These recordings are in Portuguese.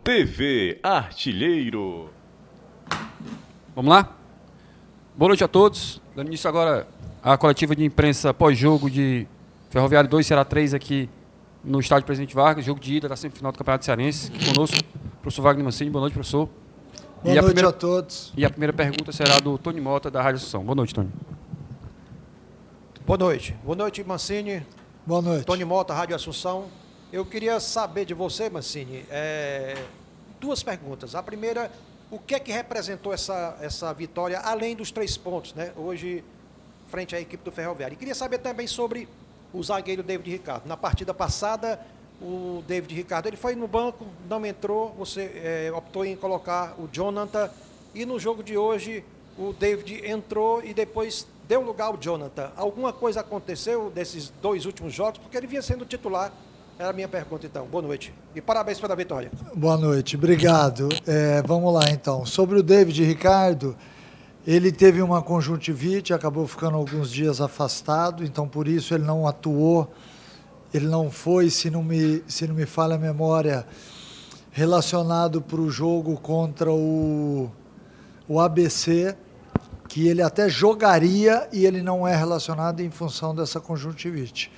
TV Artilheiro. Vamos lá? Boa noite a todos. Dando início agora à coletiva de imprensa pós-jogo de Ferroviário 2, Ceará 3 aqui no estádio Presidente Vargas, jogo de ida da semifinal do Campeonato Cearense. Aqui conosco, professor Wagner Mancini. Boa noite, professor. Boa noite a todos. E a primeira pergunta será do Tony Mota, da Rádio Assunção. Boa noite, Tony. Boa noite. Boa noite, Mancini. Boa noite. Tony Mota, Rádio Assunção. Eu queria saber de você, Mancini, duas perguntas. A primeira, o que é que representou essa vitória, além dos 3 pontos, né? Hoje, frente à equipe do Ferroviário. E queria saber também sobre o zagueiro David Ricardo. Na partida passada, o David Ricardo ele foi no banco, não entrou, você optou em colocar o Jonathan. E no jogo de hoje, o David entrou e depois deu lugar ao Jonathan. Alguma coisa aconteceu desses 2 últimos jogos? Porque ele vinha sendo titular. Era a minha pergunta, então. Boa noite. E parabéns pela vitória. Boa noite, obrigado. Vamos lá, então. Sobre o David Ricardo, ele teve uma conjuntivite, acabou ficando alguns dias afastado, então por isso ele não atuou, ele não foi, se não me falha a memória, relacionado para o jogo contra o ABC, que ele até jogaria e ele não é relacionado em função dessa conjuntivite.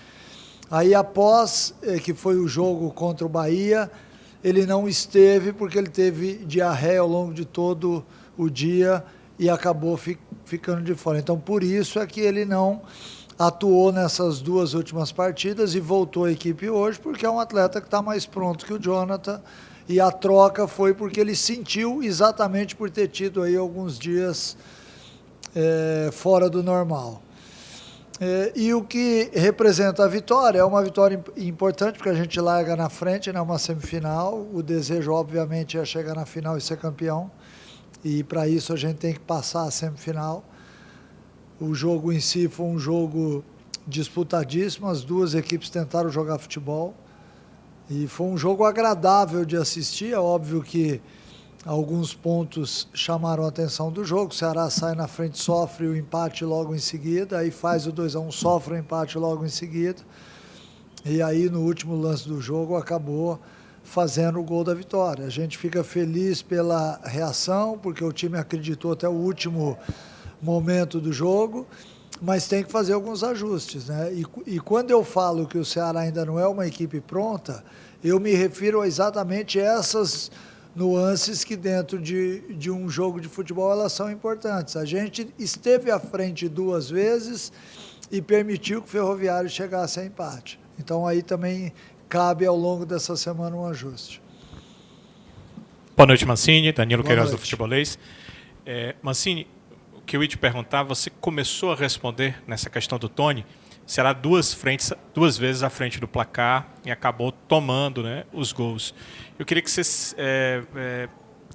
Aí, após que foi o jogo contra o Bahia, ele não esteve porque ele teve diarreia ao longo de todo o dia e acabou ficando de fora. Então, por isso é que ele não atuou nessas 2 últimas partidas e voltou à equipe hoje, porque é um atleta que está mais pronto que o Jonathan, e a troca foi porque ele sentiu exatamente por ter tido aí alguns dias fora do normal. E o que representa a vitória é uma vitória importante, porque a gente larga na frente, né, uma semifinal. O desejo, obviamente, é chegar na final e ser campeão. E para isso a gente tem que passar a semifinal. O jogo em si foi um jogo disputadíssimo, as 2 equipes tentaram jogar futebol. E foi um jogo agradável de assistir. É óbvio que alguns pontos chamaram a atenção do jogo. O Ceará sai na frente, sofre o empate logo em seguida, aí faz o 2-1, sofre o empate logo em seguida. E aí, no último lance do jogo, acabou fazendo o gol da vitória. A gente fica feliz pela reação, porque o time acreditou até o último momento do jogo, mas tem que fazer alguns ajustes, né? E quando eu falo que o Ceará ainda não é uma equipe pronta, eu me refiro a exatamente essas nuances que dentro de um jogo de futebol elas são importantes. A gente esteve à frente 2 vezes e permitiu que o Ferroviário chegasse a empate. Então aí também cabe ao longo dessa semana um ajuste. Boa noite, Mancini. Danilo Boa Queiroz noite. do Futebolês. Mancini, o que eu ia te perguntar, você começou a responder nessa questão do Tony, será 2 vezes à frente do placar e acabou tomando, né, os gols. Eu queria que você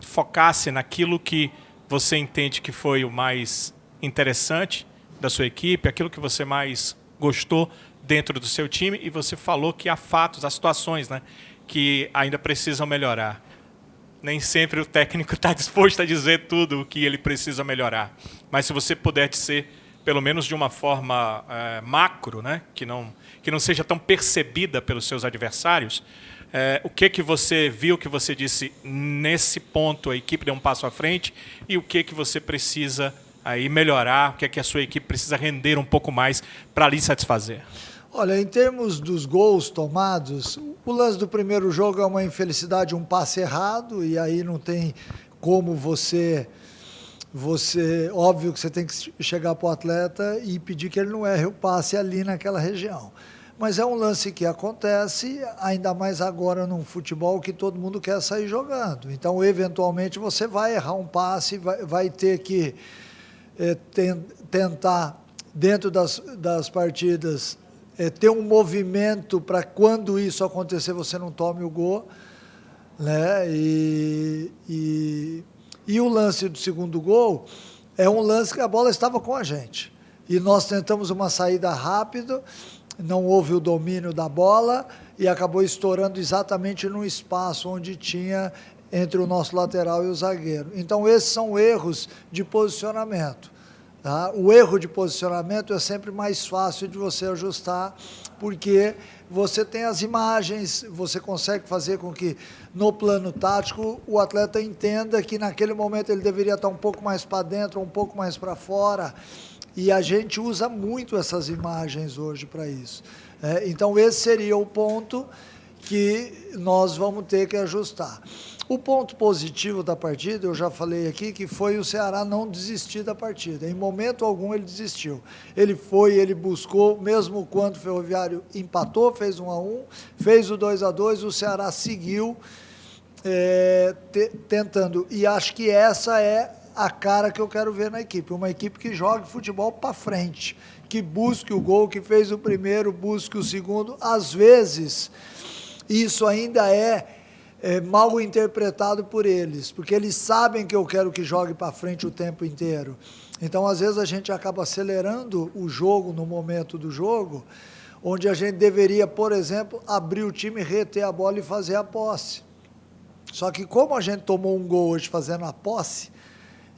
focasse naquilo que você entende que foi o mais interessante da sua equipe, aquilo que você mais gostou dentro do seu time, e você falou que há fatos, há situações, né, que ainda precisam melhorar. Nem sempre o técnico está disposto a dizer tudo o que ele precisa melhorar. Mas se você puder dizer, pelo menos de uma forma macro, né, que não seja tão percebida pelos seus adversários, o que você viu, que você disse, nesse ponto a equipe deu um passo à frente, e o que você precisa aí melhorar, o que a sua equipe precisa render um pouco mais para lhe satisfazer? Olha, em termos dos gols tomados, o lance do primeiro jogo é uma infelicidade, um passe errado, e aí não tem como você óbvio que você tem que chegar para o atleta e pedir que ele não erre o passe ali naquela região. Mas é um lance que acontece, ainda mais agora num futebol que todo mundo quer sair jogando. Então, eventualmente, você vai errar um passe, vai ter que tentar, dentro das partidas, ter um movimento para quando isso acontecer você não tome o gol, né? E o lance do segundo gol é um lance que a bola estava com a gente. E nós tentamos uma saída rápida, não houve o domínio da bola e acabou estourando exatamente no espaço onde tinha entre o nosso lateral e o zagueiro. Então, esses são erros de posicionamento. Tá? O erro de posicionamento é sempre mais fácil de você ajustar, porque você tem as imagens, você consegue fazer com que no plano tático o atleta entenda que naquele momento ele deveria estar um pouco mais para dentro, um pouco mais para fora, e a gente usa muito essas imagens hoje para isso. Então esse seria o ponto que nós vamos ter que ajustar. O ponto positivo da partida, eu já falei aqui, que foi o Ceará não desistir da partida. Em momento algum ele desistiu. Ele foi, ele buscou, mesmo quando o Ferroviário empatou, fez 1-1, fez o 2-2, o Ceará seguiu tentando. E acho que essa é a cara que eu quero ver na equipe. Uma equipe que jogue futebol para frente, que busque o gol, que fez o primeiro, busque o segundo. Às vezes, isso ainda é mal interpretado por eles, porque eles sabem que eu quero que jogue para frente o tempo inteiro. Então, às vezes, a gente acaba acelerando o jogo no momento do jogo, onde a gente deveria, por exemplo, abrir o time, reter a bola e fazer a posse. Só que como a gente tomou um gol hoje fazendo a posse,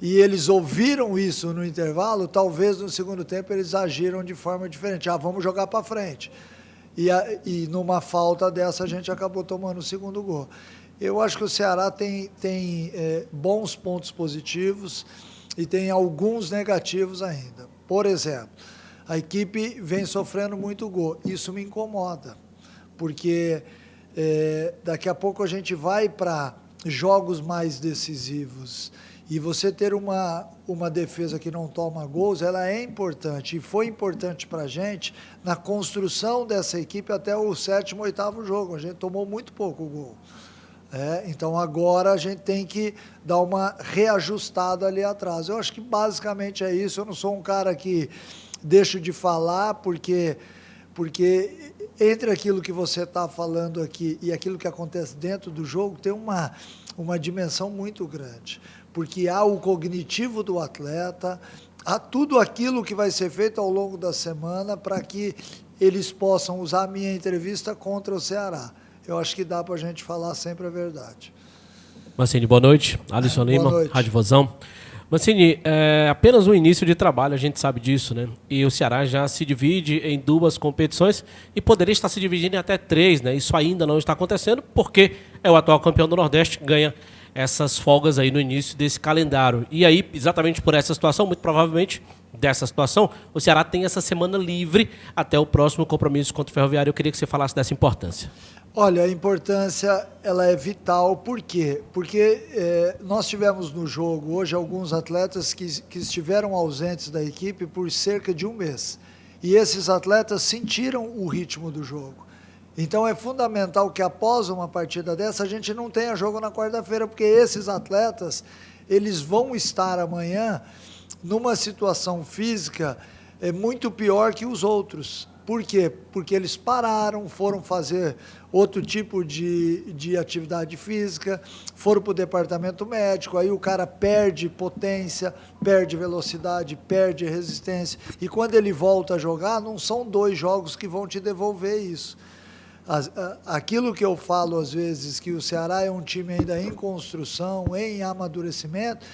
e eles ouviram isso no intervalo, talvez no segundo tempo eles agiram de forma diferente. Vamos jogar para frente. E numa falta dessa a gente acabou tomando o segundo gol. Eu acho que o Ceará tem bons pontos positivos e tem alguns negativos ainda. Por exemplo, a equipe vem sofrendo muito gol. Isso me incomoda, porque daqui a pouco a gente vai para jogos mais decisivos. E você ter uma defesa que não toma gols, ela é importante. E foi importante para a gente na construção dessa equipe até o 7º, 8º jogo. A gente tomou muito pouco gol. Então agora a gente tem que dar uma reajustada ali atrás. Eu acho que basicamente é isso. Eu não sou um cara que deixo de falar, porque entre aquilo que você está falando aqui e aquilo que acontece dentro do jogo, tem uma dimensão muito grande. Porque há o cognitivo do atleta, há tudo aquilo que vai ser feito ao longo da semana para que eles possam usar a minha entrevista contra o Ceará. Eu acho que dá para a gente falar sempre a verdade. Mancini, boa noite. Alisson Lima, noite. Rádio Vozão. Mancini, é apenas um início de trabalho, a gente sabe disso, né? E o Ceará já se divide em 2 competições e poderia estar se dividindo em até 3, né? Isso ainda não está acontecendo porque é o atual campeão do Nordeste, ganha essas folgas aí no início desse calendário. E aí, exatamente por essa situação, muito provavelmente dessa situação, o Ceará tem essa semana livre até o próximo compromisso contra o Ferroviário. Eu queria que você falasse dessa importância. Olha, a importância ela é vital. Por quê? Porque nós tivemos no jogo hoje alguns atletas que estiveram ausentes da equipe por cerca de 1 mês. E esses atletas sentiram o ritmo do jogo. Então é fundamental que após uma partida dessa a gente não tenha jogo na quarta-feira, porque esses atletas eles vão estar amanhã numa situação física muito pior que os outros. Por quê? Porque eles pararam, foram fazer outro tipo de atividade física, foram para o departamento médico, aí o cara perde potência, perde velocidade, perde resistência. E quando ele volta a jogar, não são 2 jogos que vão te devolver isso. Aquilo que eu falo às vezes, que o Ceará é um time ainda em construção, em amadurecimento,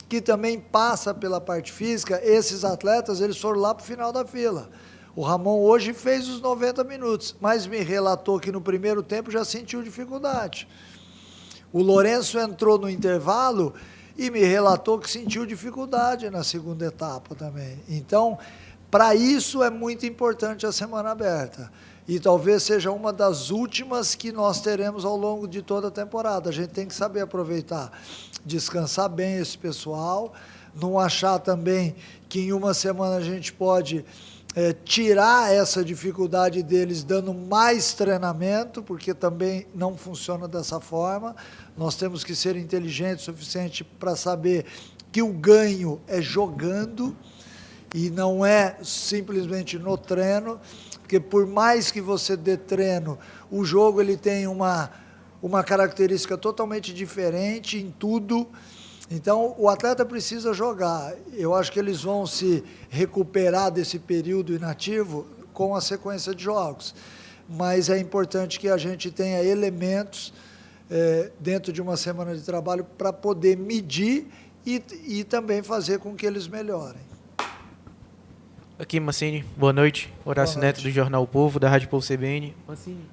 que também passa pela parte física, esses atletas eles foram lá para o final da fila. O Ramon hoje fez os 90 minutos, mas me relatou que no primeiro tempo já sentiu dificuldade. O Lourenço entrou no intervalo e me relatou que sentiu dificuldade na segunda etapa também. Então, para isso é muito importante a semana aberta. E talvez seja uma das últimas que nós teremos ao longo de toda a temporada. A gente tem que saber aproveitar, descansar bem esse pessoal, não achar também que em uma semana a gente pode tirar essa dificuldade deles dando mais treinamento, porque também não funciona dessa forma. Nós temos que ser inteligentes o suficiente para saber que o ganho é jogando e não é simplesmente no treino, porque por mais que você dê treino, o jogo ele tem uma característica totalmente diferente em tudo. Então, o atleta precisa jogar. Eu acho que eles vão se recuperar desse período inativo com a sequência de jogos. Mas é importante que a gente tenha elementos dentro de uma semana de trabalho para poder medir e também fazer com que eles melhorem. Aqui, Mancini, boa noite. Horácio Boa noite. Neto, do Jornal O Povo, da Rádio Povo CBN. Mancini,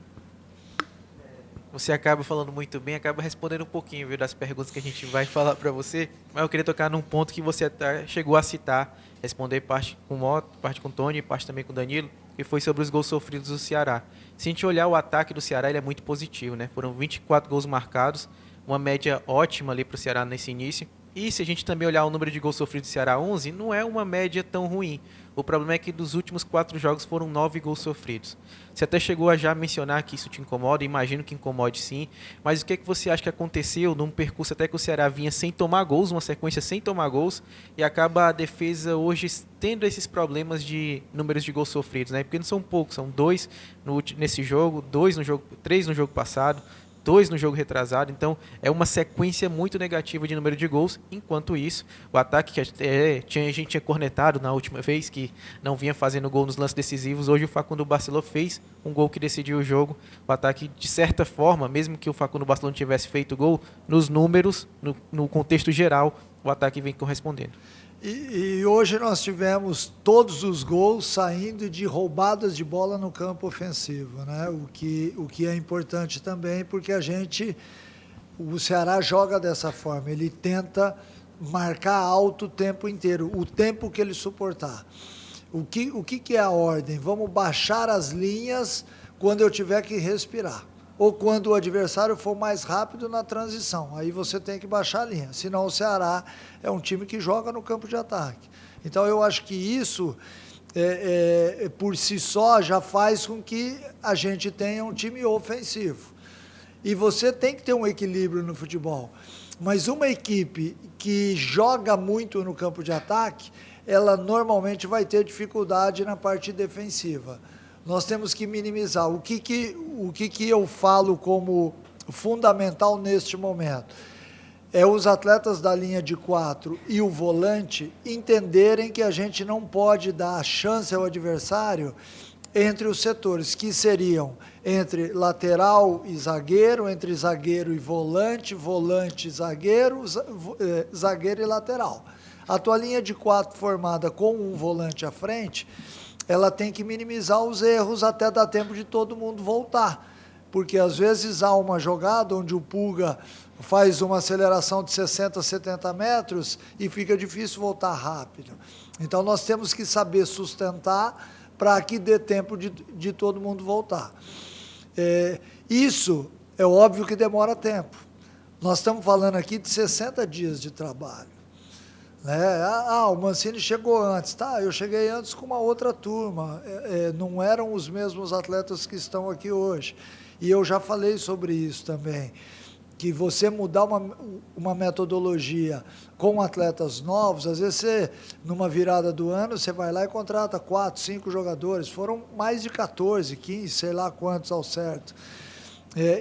você acaba falando muito bem, acaba respondendo um pouquinho, viu, das perguntas que a gente vai falar para você, mas eu queria tocar num ponto que você até chegou a citar, responder parte com o Mota, parte com o Tony, parte também com o Danilo, que foi sobre os gols sofridos do Ceará. Se a gente olhar o ataque do Ceará, ele é muito positivo, né? Foram 24 gols marcados, uma média ótima ali para o Ceará nesse início. E se a gente também olhar o número de gols sofridos do Ceará, 11, não é uma média tão ruim. O problema é que dos últimos 4 jogos foram 9 gols sofridos. Você até chegou a já mencionar que isso te incomoda, imagino que incomode sim, mas o que é que você acha que aconteceu num percurso até que o Ceará vinha sem tomar gols, uma sequência sem tomar gols, e acaba a defesa hoje tendo esses problemas de números de gols sofridos, né? Porque não são poucos, são 2 nesse jogo, 3 no jogo passado, 2 no jogo retrasado, então é uma sequência muito negativa de número de gols. Enquanto isso, o ataque que a gente tinha cornetado na última vez, que não vinha fazendo gol nos lances decisivos, hoje o Facundo Barceló fez um gol que decidiu o jogo. O ataque, de certa forma, mesmo que o Facundo Barceló não tivesse feito gol, nos números, no contexto geral, o ataque vem correspondendo. E hoje nós tivemos todos os gols saindo de roubadas de bola no campo ofensivo, né? O que é importante também, porque o Ceará joga dessa forma, ele tenta marcar alto o tempo inteiro, o tempo que ele suportar. O que é a ordem? Vamos baixar as linhas quando eu tiver que respirar. Ou quando o adversário for mais rápido na transição. Aí você tem que baixar a linha. Senão o Ceará é um time que joga no campo de ataque. Então eu acho que isso, por si só, já faz com que a gente tenha um time ofensivo. E você tem que ter um equilíbrio no futebol. Mas uma equipe que joga muito no campo de ataque, ela normalmente vai ter dificuldade na parte defensiva. Nós temos que minimizar. O que eu falo como fundamental neste momento? É os atletas da linha de 4 e o volante entenderem que a gente não pode dar chance ao adversário entre os setores, que seriam entre lateral e zagueiro, entre zagueiro e volante, volante e zagueiro, zagueiro e lateral. A tua linha de 4 formada com um volante à frente, ela tem que minimizar os erros até dar tempo de todo mundo voltar. Porque às vezes há uma jogada onde o Pulga faz uma aceleração de 60, 70 metros e fica difícil voltar rápido. Então nós temos que saber sustentar para que dê tempo de todo mundo voltar. Isso é óbvio que demora tempo. Nós estamos falando aqui de 60 dias de trabalho. O Mancini chegou antes, tá? Eu cheguei antes com uma outra turma, não eram os mesmos atletas que estão aqui hoje. E eu já falei sobre isso também, que você mudar uma metodologia com atletas novos, às vezes você, numa virada do ano, você vai lá e contrata 4, 5 jogadores, foram mais de 14, 15, sei lá quantos ao certo.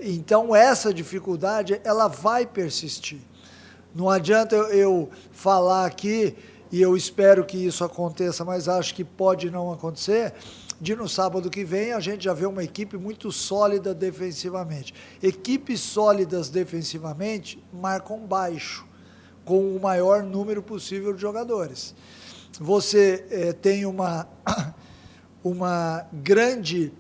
Então essa dificuldade, ela vai persistir. Não adianta eu falar aqui, e eu espero que isso aconteça, mas acho que pode não acontecer, de no sábado que vem a gente já vê uma equipe muito sólida defensivamente. Equipes sólidas defensivamente marcam baixo, com o maior número possível de jogadores. Você tem uma grande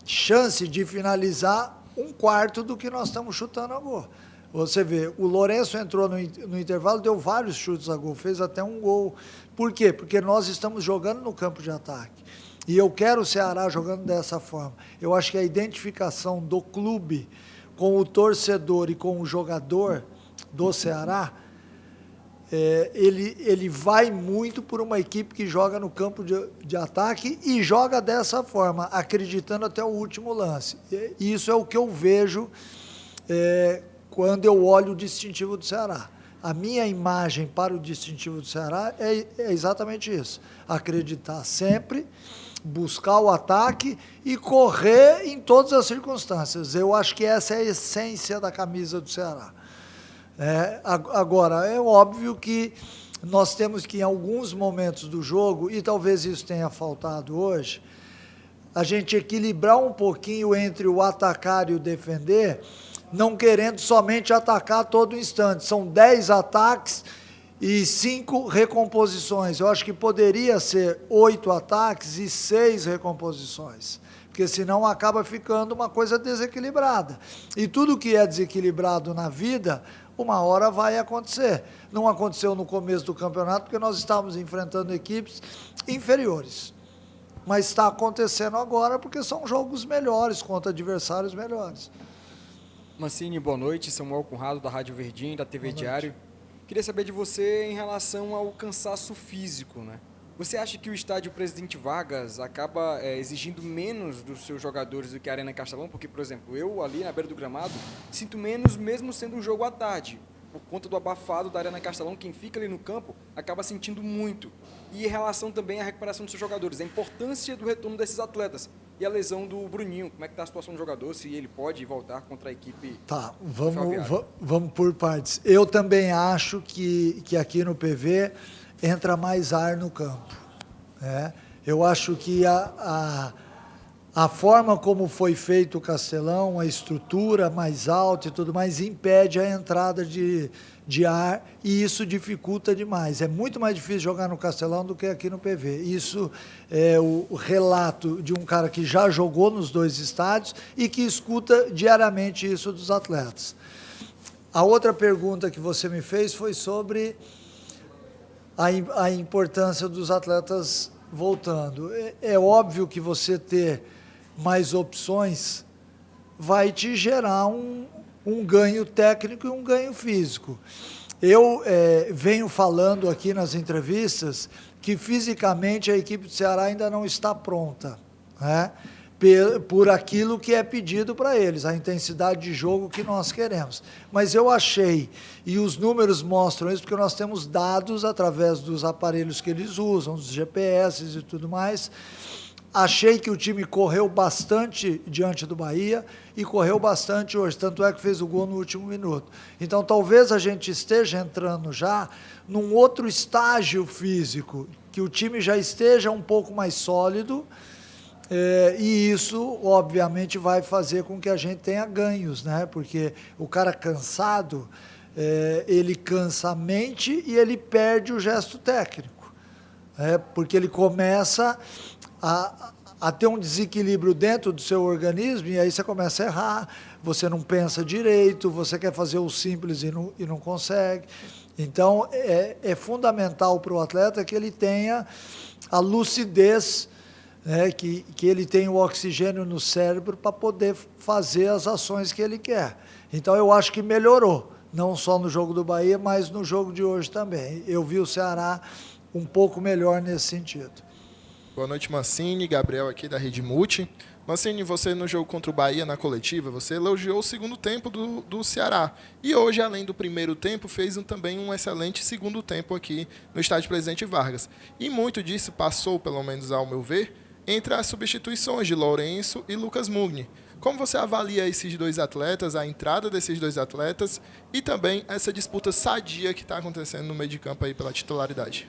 chance de finalizar 1/4 do que nós estamos chutando a gol. Você vê, o Lourenço entrou no intervalo, deu vários chutes a gol, fez até um gol. Por quê? Porque nós estamos jogando no campo de ataque. E eu quero o Ceará jogando dessa forma. Eu acho que a identificação do clube com o torcedor e com o jogador do Ceará, ele vai muito por uma equipe que joga no campo de ataque e joga dessa forma, acreditando até o último lance. E isso é o que eu vejo quando eu olho o distintivo do Ceará. A minha imagem para o distintivo do Ceará é exatamente isso. Acreditar sempre, buscar o ataque e correr em todas as circunstâncias. Eu acho que essa é a essência da camisa do Ceará. Agora, é óbvio que nós temos que, em alguns momentos do jogo, e talvez isso tenha faltado hoje, a gente equilibrar um pouquinho entre o atacar e o defender, não querendo somente atacar a todo instante. São 10 ataques e 5 recomposições. Eu acho que poderia ser 8 ataques e 6 recomposições, porque senão acaba ficando uma coisa desequilibrada. E tudo que é desequilibrado na vida, uma hora vai acontecer. Não aconteceu no começo do campeonato, porque nós estávamos enfrentando equipes inferiores. Mas está acontecendo agora, porque são jogos melhores, contra adversários melhores. Mancini, boa noite. Samuel Conrado, da Rádio Verdinho, da TV Diário. Queria saber de você em relação ao cansaço físico, né? Você acha que o estádio Presidente Vargas acaba exigindo menos dos seus jogadores do que a Arena Castelão? Porque, por exemplo, eu ali na beira do gramado sinto menos mesmo sendo um jogo à tarde. Por conta do abafado da Arena Castelão, quem fica ali no campo acaba sentindo muito. E em relação também à recuperação dos seus jogadores, a importância do retorno desses atletas e a lesão do Bruninho. Como é que está a situação do jogador, se ele pode voltar contra a equipe? Tá, vamos por partes. Eu também acho que aqui no PV entra mais ar no campo, né? Eu acho que a forma como foi feito o Castelão, a estrutura mais alta e tudo mais, impede a entrada de ar, e isso dificulta demais. É muito mais difícil jogar no Castelão do que aqui no PV. Isso é o relato de um cara que já jogou nos 2 estádios e que escuta diariamente isso dos atletas. A outra pergunta que você me fez foi sobre a importância dos atletas voltando. É óbvio que você ter mais opções vai te gerar um ganho técnico e um ganho físico. Eu venho falando aqui nas entrevistas que fisicamente a equipe do Ceará ainda não está pronta, né? Por aquilo que é pedido para eles, a intensidade de jogo que nós queremos. Mas eu achei, e os números mostram isso, porque nós temos dados através dos aparelhos que eles usam, dos GPS e tudo mais. Achei que o time correu bastante diante do Bahia e correu bastante hoje, tanto é que fez o gol no último minuto. Então, talvez a gente esteja entrando já num outro estágio físico, que o time já esteja um pouco mais sólido, e isso, obviamente, vai fazer com que a gente tenha ganhos, né? Porque o cara cansado, ele cansa a mente e ele perde o gesto técnico, porque ele começa a ter um desequilíbrio dentro do seu organismo, e aí você começa a errar, você não pensa direito, você quer fazer o simples e não consegue. Então, é fundamental para o atleta que ele tenha a lucidez, né, que ele tenha o oxigênio no cérebro para poder fazer as ações que ele quer. Então, eu acho que melhorou, não só no jogo do Bahia, mas no jogo de hoje também. Eu vi o Ceará um pouco melhor nesse sentido. Boa noite, Mancini. Gabriel aqui da Rede Multi. Mancini, você no jogo contra o Bahia, na coletiva, você elogiou o segundo tempo do Ceará. E hoje, além do primeiro tempo, fez também um excelente segundo tempo aqui no estádio Presidente Vargas. E muito disso passou, pelo menos ao meu ver, entre as substituições de Lourenço e Lucas Mugni. Como você avalia esses 2 atletas, a entrada desses 2 atletas e também essa disputa sadia que está acontecendo no meio de campo aí pela titularidade?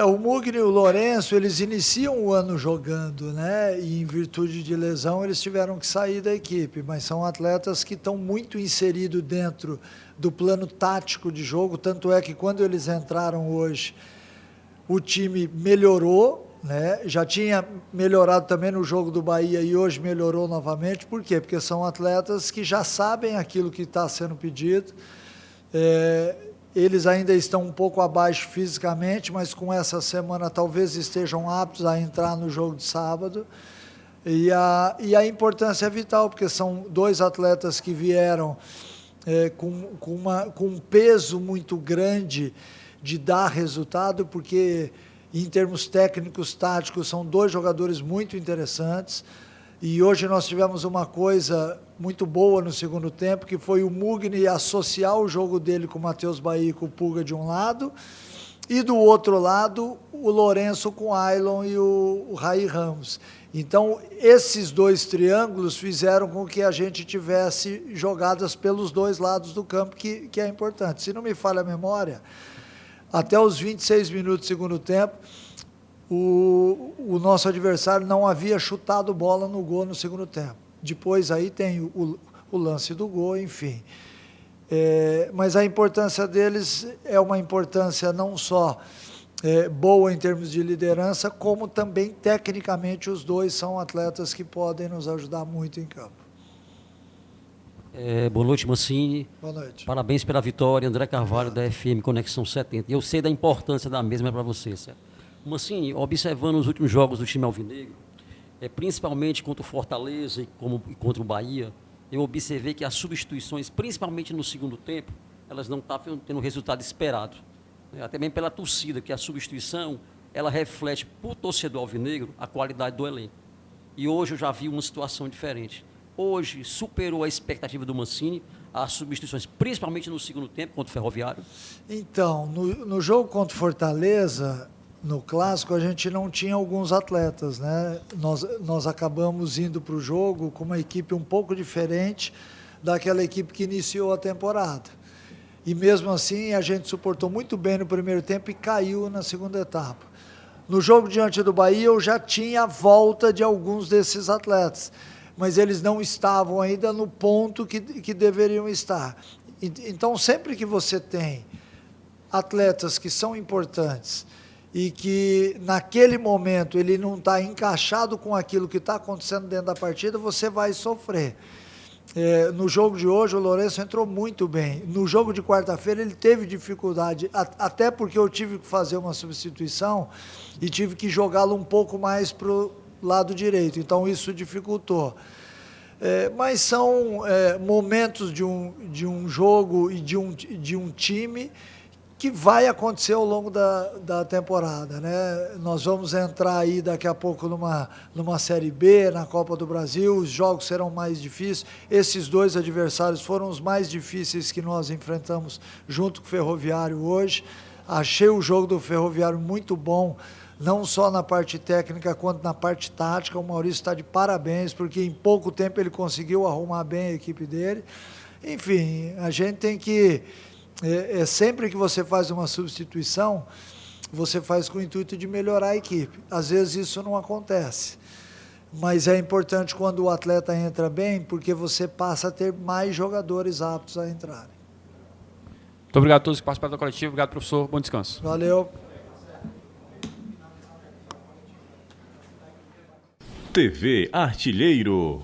O Mugni e o Lourenço, eles iniciam o ano jogando, né? E em virtude de lesão eles tiveram que sair da equipe, mas são atletas que estão muito inseridos dentro do plano tático de jogo, tanto é que quando eles entraram hoje, o time melhorou, né? Já tinha melhorado também no jogo do Bahia e hoje melhorou novamente. Por quê? Porque são atletas que já sabem aquilo que está sendo pedido. Eles ainda estão um pouco abaixo fisicamente, mas com essa semana talvez estejam aptos a entrar no jogo de sábado. E a importância é vital, porque são 2 atletas que vieram com um peso muito grande de dar resultado, porque em termos técnicos, táticos, são 2 jogadores muito interessantes. E hoje nós tivemos uma coisa muito boa no segundo tempo, que foi o Mugni associar o jogo dele com o Matheus Bahia e com o Pulga de um lado, e do outro lado o Lourenço com o Ailon e o Raí Ramos. Então, esses 2 triângulos fizeram com que a gente tivesse jogadas pelos 2 lados do campo, que é importante. Se não me falha a memória, até os 26 minutos do segundo tempo, o nosso adversário não havia chutado bola no gol no segundo tempo. Depois aí tem o lance do gol, enfim. Mas a importância deles é uma importância não só boa em termos de liderança, como também tecnicamente os dois são atletas que podem nos ajudar muito em campo. Boa noite, Mancini. Boa noite. Parabéns pela vitória, André Carvalho, da FM Conexão 70. Eu sei da importância da mesma para você, certo? Mancini, observando os últimos jogos do time alvinegro, principalmente contra o Fortaleza e contra o Bahia, eu observei que as substituições, principalmente no segundo tempo, elas não estavam tendo o resultado esperado. Até mesmo pela torcida, que a substituição, ela reflete para o torcedor alvinegro a qualidade do elenco. E hoje eu já vi uma situação diferente. Hoje superou a expectativa do Mancini, as substituições, principalmente no segundo tempo, contra o Ferroviário. Então, no jogo contra o Fortaleza, no Clássico, a gente não tinha alguns atletas, né? Nós acabamos indo para o jogo com uma equipe um pouco diferente daquela equipe que iniciou a temporada. E mesmo assim, a gente suportou muito bem no primeiro tempo e caiu na segunda etapa. No jogo diante do Bahia, eu já tinha a volta de alguns desses atletas, mas eles não estavam ainda no ponto que deveriam estar. Então, sempre que você tem atletas que são importantes e que naquele momento ele não está encaixado com aquilo que está acontecendo dentro da partida, você vai sofrer. No jogo de hoje, o Lourenço entrou muito bem. No jogo de quarta-feira, ele teve dificuldade, até porque eu tive que fazer uma substituição e tive que jogá-lo um pouco mais para o lado direito. Então, isso dificultou. Mas são momentos de um jogo e de um time que vai acontecer ao longo da temporada, né? Nós vamos entrar aí daqui a pouco numa Série B, na Copa do Brasil, os jogos serão mais difíceis. Esses dois adversários foram os mais difíceis que nós enfrentamos junto com o Ferroviário hoje. Achei o jogo do Ferroviário muito bom, não só na parte técnica, quanto na parte tática. O Maurício está de parabéns, porque em pouco tempo ele conseguiu arrumar bem a equipe dele. Enfim, a gente tem que... sempre que você faz uma substituição, você faz com o intuito de melhorar a equipe. Às vezes isso não acontece, mas é importante quando o atleta entra bem, porque você passa a ter mais jogadores aptos a entrarem. Muito obrigado a todos que participaram da coletiva. Obrigado, professor. Bom descanso. Valeu. TV Artilheiro.